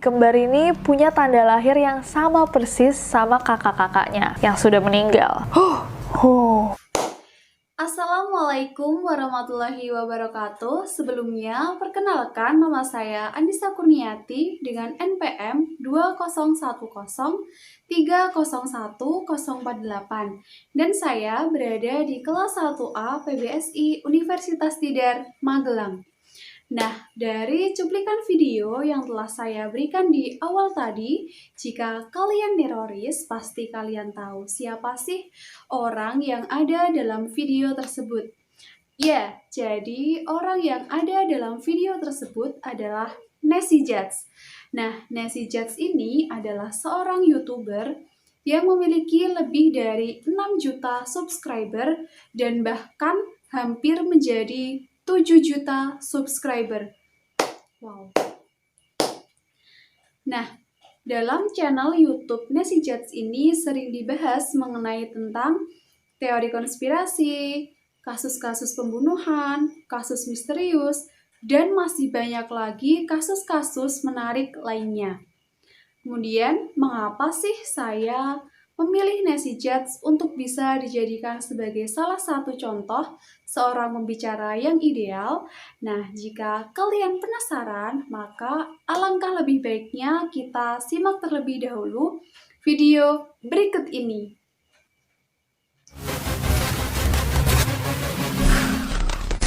Kembar ini punya tanda lahir yang sama persis sama kakak-kakaknya yang sudah meninggal. Assalamualaikum warahmatullahi wabarakatuh. Sebelumnya, perkenalkan nama saya Andisa Kurniati dengan NPM 2010301048 dan saya berada di kelas 1A PBSI Universitas Tidar, Magelang. Nah, dari cuplikan video yang telah saya berikan di awal tadi, jika kalian teroris, pasti kalian tahu siapa sih orang yang ada dalam video tersebut. Ya, jadi orang yang ada dalam video tersebut adalah Nessie Jats. Nah, Nessie Jats ini adalah seorang YouTuber yang memiliki lebih dari 6 juta subscriber dan bahkan hampir menjadi 7 juta subscriber. Wow. Nah, dalam channel YouTube Nessie Jats ini sering dibahas mengenai tentang teori konspirasi, kasus-kasus pembunuhan, kasus misterius, dan masih banyak lagi kasus-kasus menarik lainnya. Kemudian, mengapa sih saya memilih Nessie Jats untuk bisa dijadikan sebagai salah satu contoh seorang pembicara yang ideal? Nah, jika kalian penasaran, maka alangkah lebih baiknya kita simak terlebih dahulu video berikut ini.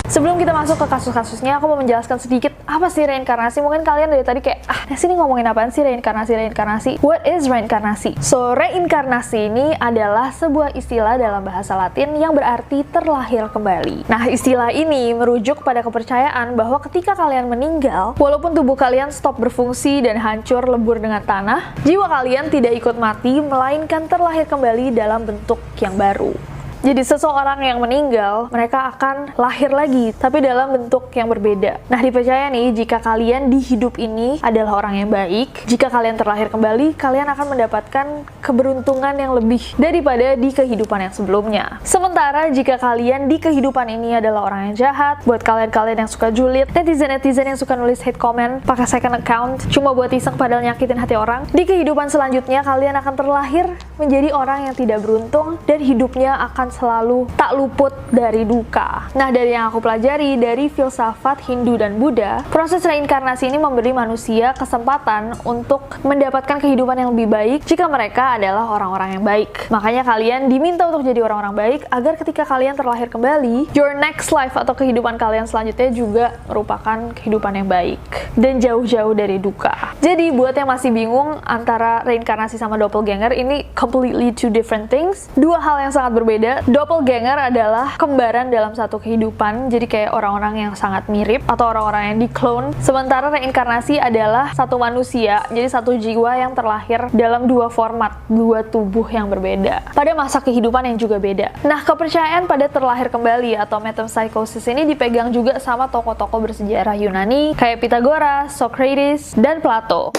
Sebelum kita masuk ke kasus-kasusnya, aku mau menjelaskan sedikit apa sih reinkarnasi. Mungkin kalian dari tadi kayak, sini ngomongin apaan sih reinkarnasi? What is reinkarnasi? So, reinkarnasi ini adalah sebuah istilah dalam bahasa Latin yang berarti terlahir kembali. Nah, istilah ini merujuk pada kepercayaan bahwa ketika kalian meninggal, walaupun tubuh kalian stop berfungsi dan hancur lebur dengan tanah, jiwa kalian tidak ikut mati, melainkan terlahir kembali dalam bentuk yang baru. Jadi seseorang yang meninggal, mereka akan lahir lagi, tapi dalam bentuk yang berbeda. Nah, dipercaya nih, jika kalian di hidup ini adalah orang yang baik, jika kalian terlahir kembali, kalian akan mendapatkan keberuntungan yang lebih daripada di kehidupan yang sebelumnya. Sementara jika kalian di kehidupan ini adalah orang yang jahat, buat kalian-kalian yang suka julid, netizen-netizen yang suka nulis hate comment, pakai second account, cuma buat iseng padahal nyakitin hati orang, di kehidupan selanjutnya kalian akan terlahir menjadi orang yang tidak beruntung dan hidupnya akan selalu tak luput dari duka. Nah, dari yang aku pelajari dari filsafat Hindu dan Buddha, proses reinkarnasi ini memberi manusia kesempatan untuk mendapatkan kehidupan yang lebih baik jika mereka adalah orang-orang yang baik. Makanya kalian diminta untuk jadi orang-orang baik agar ketika kalian terlahir kembali, your next life atau kehidupan kalian selanjutnya juga merupakan kehidupan yang baik dan jauh-jauh dari duka. Jadi buat yang masih bingung antara reinkarnasi sama doppelganger, ini completely two different things. Dua hal yang sangat berbeda. Doppelganger adalah kembaran dalam satu kehidupan, jadi kayak orang-orang yang sangat mirip atau orang-orang yang di-clone. Sementara reinkarnasi adalah satu manusia, jadi satu jiwa yang terlahir dalam dua format, dua tubuh yang berbeda, pada masa kehidupan yang juga beda. Nah, kepercayaan pada terlahir kembali atau metempsychosis ini dipegang juga sama tokoh-tokoh bersejarah Yunani, kayak Pythagoras, Socrates, dan Plato.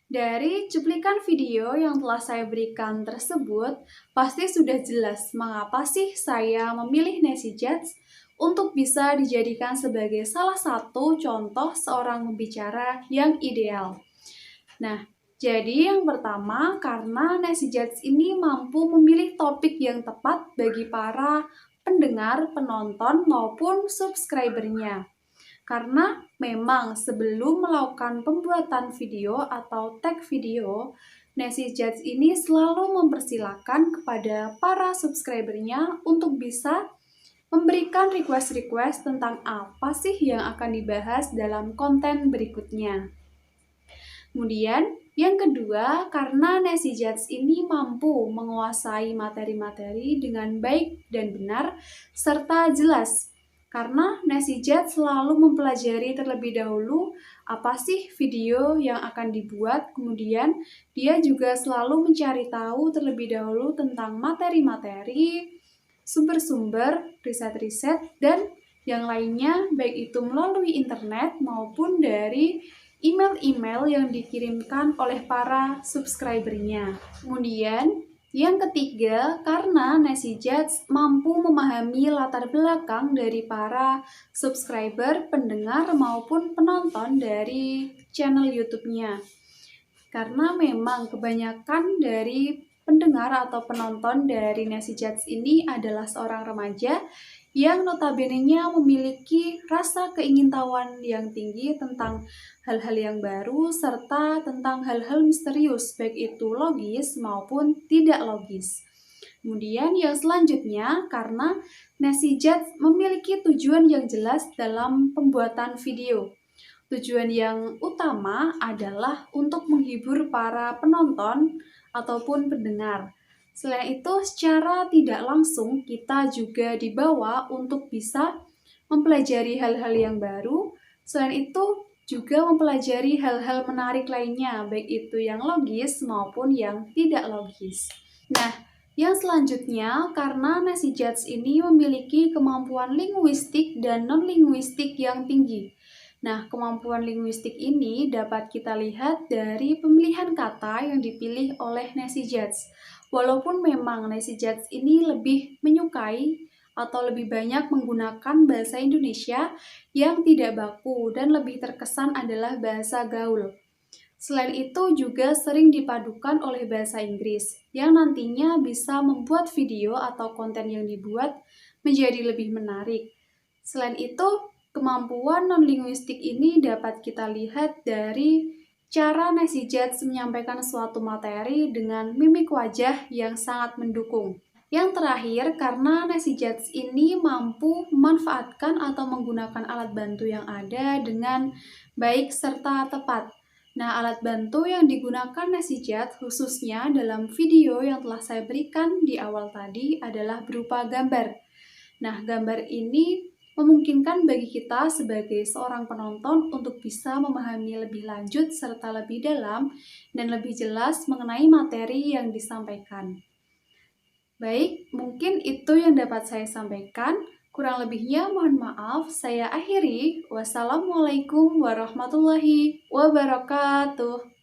Dari cuplikan video yang telah saya berikan tersebut, pasti sudah jelas mengapa sih saya memilih Nessie Jats untuk bisa dijadikan sebagai salah satu contoh seorang pembicara yang ideal. Nah, jadi yang pertama karena Nessie Jats ini mampu memilih topik yang tepat bagi para pendengar, penonton, maupun subscribernya. Karena memang sebelum melakukan pembuatan video atau tag video, Nessie Jats ini selalu mempersilahkan kepada para subscribernya untuk bisa memberikan request-request tentang apa sih yang akan dibahas dalam konten berikutnya. Kemudian, yang kedua, karena Nessie Jats ini mampu menguasai materi-materi dengan baik dan benar, serta jelas. Karena Nessie Jats selalu mempelajari terlebih dahulu apa sih video yang akan dibuat, kemudian dia juga selalu mencari tahu terlebih dahulu tentang materi-materi, sumber-sumber, riset-riset, dan yang lainnya, baik itu melalui internet maupun dari email-email yang dikirimkan oleh para subscribernya. Kemudian, yang ketiga, karena Nessie Jats mampu memahami latar belakang dari para subscriber, pendengar, maupun penonton dari channel YouTube-nya. Karena memang kebanyakan dari pendengar atau penonton dari Nancy Judge ini adalah seorang remaja yang notabene-nya memiliki rasa keingintahuan yang tinggi tentang hal-hal yang baru serta tentang hal-hal misterius, baik itu logis maupun tidak logis. Kemudian yang selanjutnya, karena Nancy Judge memiliki tujuan yang jelas dalam pembuatan video. Tujuan yang utama adalah untuk menghibur para penonton ataupun pendengar. Selain itu, secara tidak langsung kita juga dibawa untuk bisa mempelajari hal-hal yang baru. Selain itu, juga mempelajari hal-hal menarik lainnya, baik itu yang logis maupun yang tidak logis. Nah, yang selanjutnya, karena Nancy Judge ini memiliki kemampuan linguistik dan non-linguistik yang tinggi. Nah, kemampuan linguistik ini dapat kita lihat dari pemilihan kata yang dipilih oleh Nancy Judge. Walaupun memang Nancy Judge ini lebih menyukai atau lebih banyak menggunakan bahasa Indonesia yang tidak baku dan lebih terkesan adalah bahasa gaul. Selain itu juga sering dipadukan oleh bahasa Inggris yang nantinya bisa membuat video atau konten yang dibuat menjadi lebih menarik. Selain itu, kemampuan non-linguistik ini dapat kita lihat dari cara Nancy Judge menyampaikan suatu materi dengan mimik wajah yang sangat mendukung. Yang terakhir, karena Nancy Judge ini mampu memanfaatkan atau menggunakan alat bantu yang ada dengan baik serta tepat. Nah, alat bantu yang digunakan Nancy Judge khususnya dalam video yang telah saya berikan di awal tadi adalah berupa gambar. Nah, gambar ini memungkinkan bagi kita sebagai seorang penonton untuk bisa memahami lebih lanjut serta lebih dalam dan lebih jelas mengenai materi yang disampaikan. Baik, mungkin itu yang dapat saya sampaikan. Kurang lebihnya mohon maaf, saya akhiri. Wassalamualaikum warahmatullahi wabarakatuh.